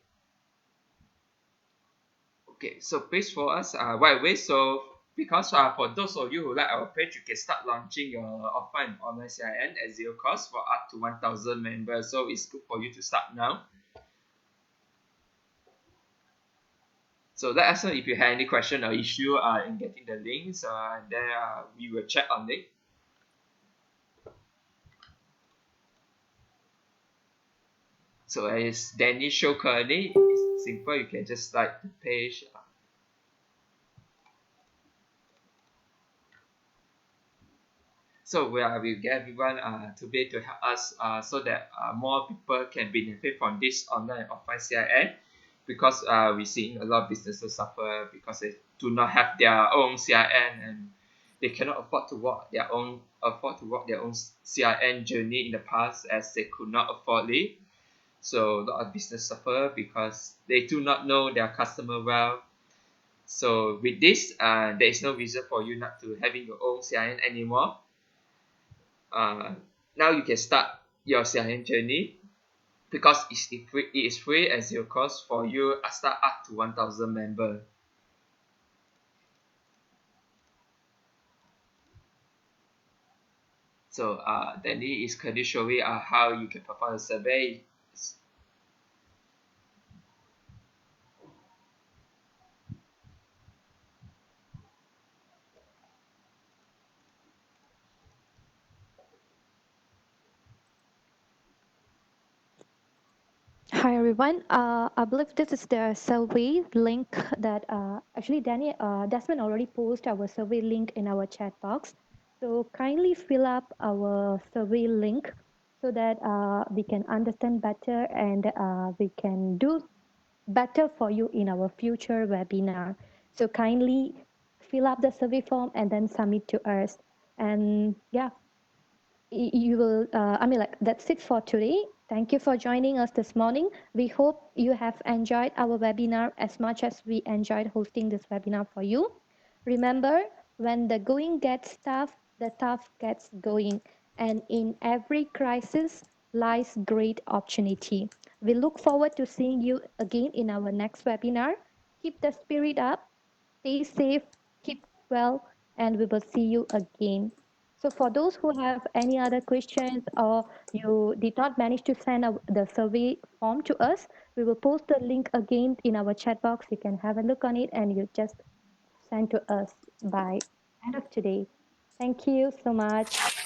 Okay, so please for us right away. So because for those of you who like our page, you can start launching your offline online CRM at zero cost for up to 1,000 members. So it's good for you to start now. So let us know if you have any question or issue in getting the links, and then we will check on it. So as Danny showed currently, it's simple. You can just like the page. So we get everyone to be to help us so that more people can benefit from this online and offline CRM, because we're seeing a lot of businesses suffer because they do not have their own CRM, and they cannot afford to walk their own CRM journey in the past, as they could not afford it. So a lot of business suffer because they do not know their customer well. So with this, there is no reason for you not to having your own CRM anymore. Now you can start your CRM journey because it is free and zero cost for you. Start up to 1,000 members. So Danny is currently showing how you can perform a survey. Hi everyone. I believe this is the survey link that actually Desmond already posted our survey link in our chat box. So kindly fill up our survey link so that we can understand better, and we can do better for you in our future webinar. So kindly fill up the survey form and then submit to us. And yeah, you will I mean, like, that's it for today. Thank you for joining us this morning. We hope you have enjoyed our webinar as much as we enjoyed hosting this webinar for you. Remember, when the going gets tough, the tough gets going, and in every crisis lies great opportunity. We look forward to seeing you again in our next webinar. Keep the spirit up, stay safe, keep well, and we will see you again. So for those who have any other questions, or you did not manage to send the survey form to us, we will post the link again in our chat box. You can have a look on it and you just send to us by end of today. Thank you so much.